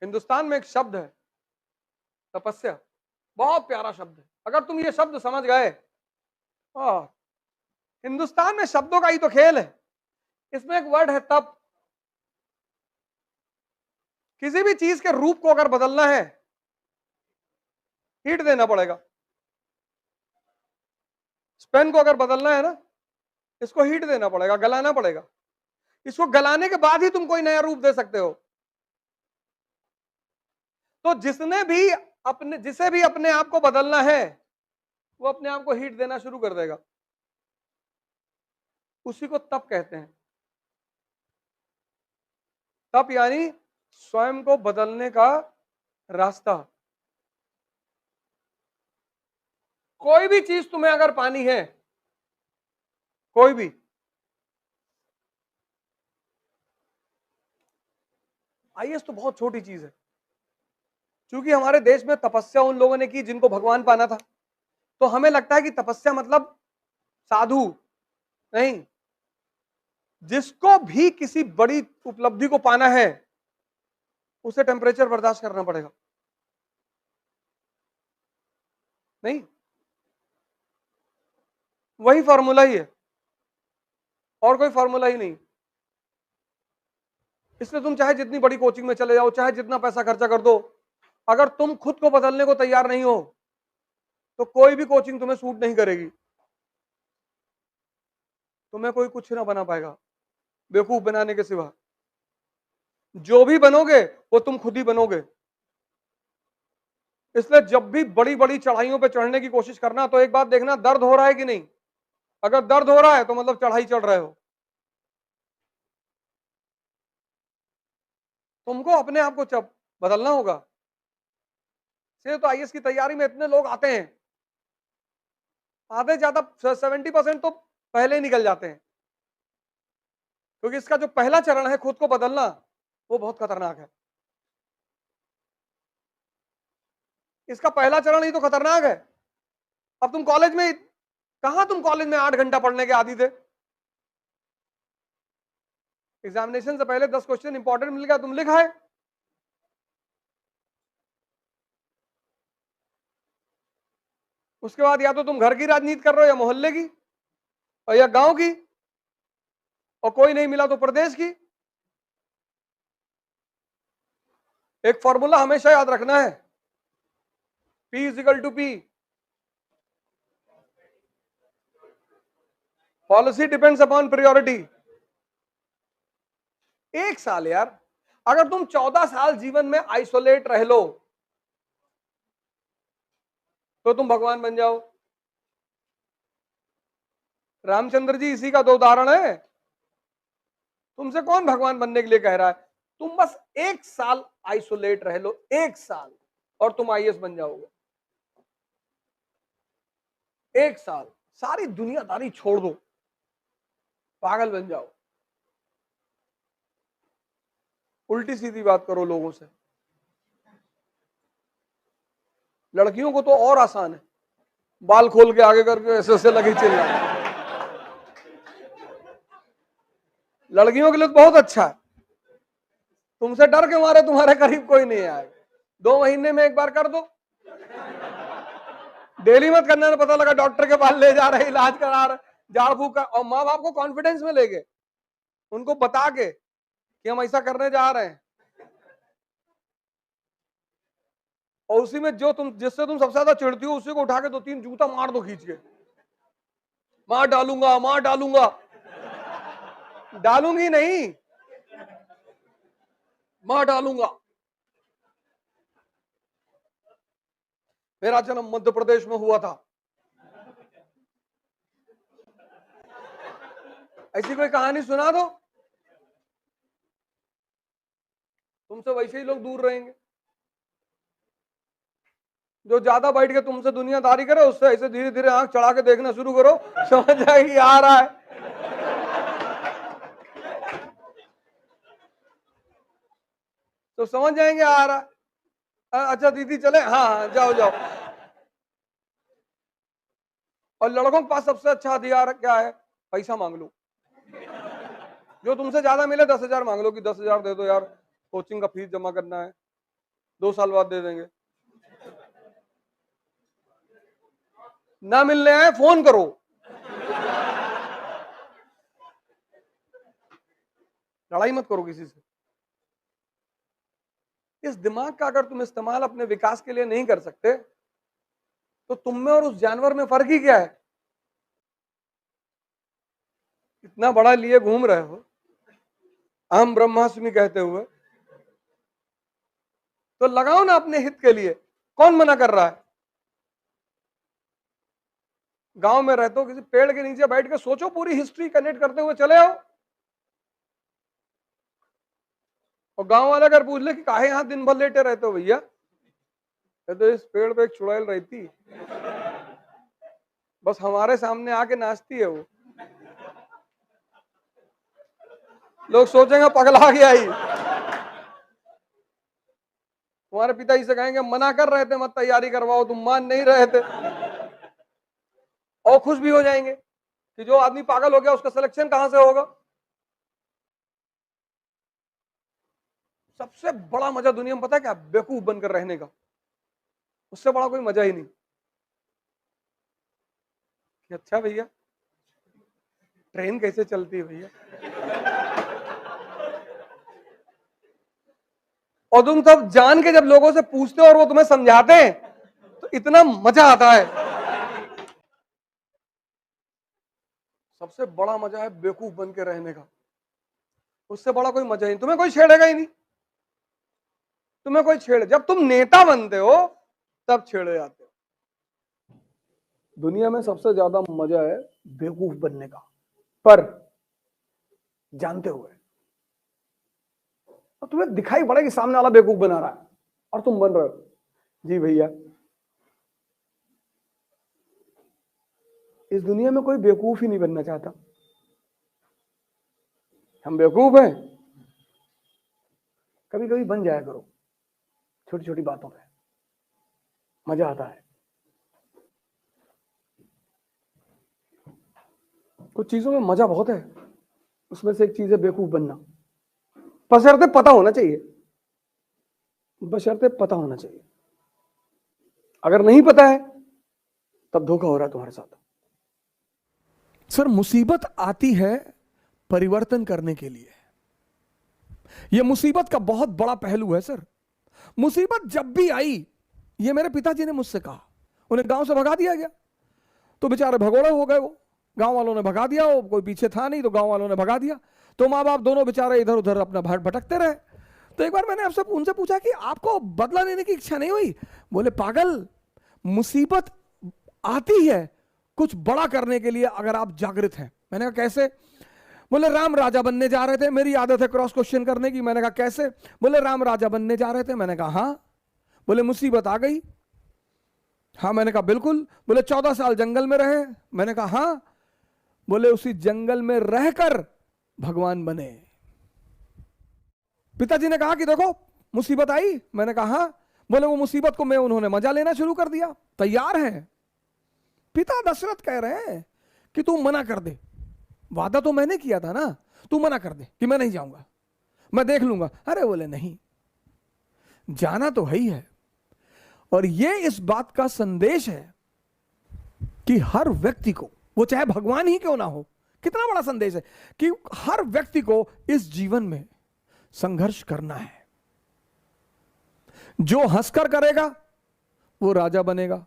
हिंदुस्तान में एक शब्द है तपस्या, बहुत प्यारा शब्द है। अगर तुम ये शब्द समझ गए, हिंदुस्तान में शब्दों का ही तो खेल है। इसमें एक वर्ड है तप। किसी भी चीज के रूप को अगर बदलना है, हीट देना पड़ेगा। पेन को अगर बदलना है ना, इसको हीट देना पड़ेगा, गलाना पड़ेगा। इसको गलाने के बाद ही तुम कोई नया रूप दे सकते हो। तो जिसे भी अपने आप को बदलना है, वो अपने आप को हीट देना शुरू कर देगा। उसी को तप कहते हैं। तप यानी स्वयं को बदलने का रास्ता। कोई भी चीज तुम्हें अगर पानी है, कोई भी, आईएएस तो बहुत छोटी चीज है। क्योंकि हमारे देश में तपस्या उन लोगों ने की जिनको भगवान पाना था, तो हमें लगता है कि तपस्या मतलब साधु। नहीं, जिसको भी किसी बड़ी उपलब्धि को पाना है, उसे टेम्परेचर बर्दाश्त करना पड़ेगा। नहीं, वही फॉर्मूला ही है, और कोई फॉर्मूला ही नहीं। इसलिए तुम चाहे जितनी बड़ी कोचिंग में चले जाओ, चाहे जितना पैसा खर्चा कर दो, अगर तुम खुद को बदलने को तैयार नहीं हो, तो कोई भी कोचिंग तुम्हें सूट नहीं करेगी। तुम्हें कोई कुछ ना बना पाएगा बेवकूफ बनाने के सिवा। जो भी बनोगे वो तुम खुद ही बनोगे। इसलिए जब भी बड़ी बड़ी चढ़ाइयों पे चढ़ने की कोशिश करना, तो एक बात देखना, दर्द हो रहा है कि नहीं। अगर दर्द हो रहा है तो मतलब चढ़ाई चढ़ रहे हो। तुमको अपने आप को बदलना होगा। से तो आईएएस की तैयारी में इतने लोग आते हैं, आधे ज्यादा 70% तो पहले ही निकल जाते हैं। क्योंकि इसका जो पहला चरण है खुद को बदलना, वो बहुत खतरनाक है। इसका पहला चरण ही तो खतरनाक है। अब तुम कॉलेज में, कहां तुम कॉलेज में 8 घंटा पढ़ने के आदी थे। एग्जामिनेशन से पहले 10 क्वेश्चन इंपॉर्टेंट मिल गया, तुम लिखाए। उसके बाद या तो तुम घर की राजनीति कर रहे हो, या मोहल्ले की, और या गांव की, और कोई नहीं मिला तो प्रदेश की। एक फॉर्मूला हमेशा याद रखना है, P = P। Policy depends upon priority. एक साल यार, अगर तुम 14 साल जीवन में आइसोलेट रह लो, तो तुम भगवान बन जाओ। रामचंद्र जी इसी का दो उदाहरण है। तुमसे कौन भगवान बनने के लिए कह रहा है। तुम बस एक साल आइसोलेट रह लो, एक साल, और तुम आईएएस बन जाओगे। एक साल सारी दुनियादारी छोड़ दो, पागल बन जाओ, उल्टी सीधी बात करो लोगों से। लड़कियों को तो और आसान है, बाल खोल के आगे करके ऐसे ऐसे लगी चिल्लाने। लड़कियों के लिए तो बहुत अच्छा है। तुमसे डर के मारे तुम्हारे करीब कोई नहीं आएगा। 2 महीने में एक बार कर दो, डेली मत करना। ना पता लगा डॉक्टर के पास ले जा रहे, इलाज करा रहे, झाड़ फूक का। और माँ बाप को कॉन्फिडेंस में लेके, उनको बता के कि हम ऐसा करने जा रहे हैं, और उसी में जिससे तुम सबसे ज्यादा चिढ़ती हो, उसी को उठा के 2-3 जूता मार दो खींच के। मार डालूंगा, मार डालूंगा। डालूंगी नहीं, मार डालूंगा। मेरा जन्म मध्य प्रदेश में हुआ था। ऐसी कोई कहानी सुना दो, तुमसे वैसे ही लोग दूर रहेंगे। जो ज्यादा बैठ के तुमसे दुनियादारी करे, उससे ऐसे धीरे धीरे आंख चढ़ा के देखना शुरू करो, समझ जाएगी आ रहा है। तो समझ जाएंगे आ रहा है। अच्छा दीदी चले, हाँ हाँ जाओ जाओ। और लड़कों के पास सबसे अच्छा हथियार क्या है, पैसा मांग लो। जो तुमसे ज्यादा मिले 10,000 मांग लो, कि 10,000 दे दो यार, कोचिंग का फीस जमा करना है। 2 साल बाद दे देंगे। ना मिलने आए फोन करो। लड़ाई मत करो किसी से। इस दिमाग का अगर तुम इस्तेमाल अपने विकास के लिए नहीं कर सकते तो तुम में और उस जानवर में फर्क ही क्या है? इतना बड़ा लिए घूम रहे हो अहम ब्रह्मास्मि कहते हुए, तो लगाओ ना अपने हित के लिए। कौन मना कर रहा है? गांव में रहते हो, किसी पेड़ के नीचे बैठ के सोचो, पूरी हिस्ट्री कनेक्ट करते हुए चले आओ। और गांव वाले अगर पूछ ले कि काहे यहां दिन भर लेटे रहते हो भैया, तो इस पेड़ पे एक चुड़ैल रहती, बस हमारे सामने आके नाचती है वो। लोग सोचेंगे पगला गया ही। तुम्हारे पिताजी से कहेंगे मना कर रहे थे मत तैयारी करवाओ, तुम मान नहीं रहे थे। और खुश भी हो जाएंगे कि जो आदमी पागल हो गया उसका सिलेक्शन कहां से होगा। सबसे बड़ा मजा दुनिया में पता है क्या? बेवकूफ बनकर रहने का। उससे बड़ा कोई मजा ही नहीं। कि अच्छा भैया ट्रेन कैसे चलती है भैया, और तुम सब जान के जब लोगों से पूछते हो और वो तुम्हें समझाते हैं तो इतना मजा आता है। सबसे बड़ा मजा है बेवकूफ बन के रहने का। उससे बड़ा कोई मजा ही नहीं। तुम्हें कोई छेड़ेगा ही नहीं। तुम्हें कोई छेड़े, जब तुम नेता बनते हो तब छेड़े जाते हो। दुनिया में सबसे ज्यादा मजा है बेवकूफ बनने का, पर जानते हुए। और तुम्हें दिखाई पड़ा कि सामने वाला बेवकूफ बना रहा है और तुम बन रहे हो। जी भैया, इस दुनिया में कोई बेवकूफ ही नहीं बनना चाहता। हम बेवकूफ हैं, कभी कभी बन जाया करो। छोटी छोटी बातों पे मजा आता है। कुछ चीजों में मजा बहुत है, उसमें से एक चीज है बेवकूफ बनना। बशर्ते पता होना चाहिए, बशर्ते पता होना चाहिए। अगर नहीं पता है तब धोखा हो रहा है तुम्हारे साथ। सर, मुसीबत आती है परिवर्तन करने के लिए। यह मुसीबत का बहुत बड़ा पहलू है सर। मुसीबत जब भी आई, ये मेरे पिताजी ने मुझसे कहा, उन्हें गांव से भगा दिया गया तो बेचारे भगोड़े हो गए। वो गांव वालों ने भगा दिया, वो कोई पीछे था नहीं तो गांव वालों ने भगा दिया, तो माँ बाप दोनों बेचारे इधर उधर अपना भटकते रहे। तो एक बार मैंने आपसे उनसे पूछा कि आपको बदला लेने की इच्छा नहीं हुई? बोले पागल, मुसीबत आती है कुछ बड़ा करने के लिए अगर आप जागृत हैं। मैंने कहा कैसे? बोले राम राजा बनने जा रहे थे। मेरी आदत है क्रॉस क्वेश्चन करने की। मैंने कहा कैसे? बोले राम राजा बनने जा रहे थे। मैंने कहा हाँ। बोले मुसीबत आ गई। हाँ। मैंने कहा बिल्कुल। बोले 14 साल जंगल में रहे। मैंने कहा हाँ। बोले उसी जंगल में रहकर भगवान बने। पिताजी ने कहा कि देखो मुसीबत आई। मैंने कहा हाँ। बोले वो मुसीबत को मैं उन्होंने मजा लेना शुरू कर दिया। तैयार है। पिता दशरथ कह रहे हैं कि तू मना कर दे, वादा तो मैंने किया था ना, तू मना कर दे कि मैं नहीं जाऊंगा, मैं देख लूंगा। अरे बोले नहीं, जाना तो है ही है। और ये इस बात का संदेश है कि हर व्यक्ति को, वो चाहे भगवान ही क्यों ना हो, कितना बड़ा संदेश है कि हर व्यक्ति को इस जीवन में संघर्ष करना है। जो हंसकर करेगा वो राजा बनेगा,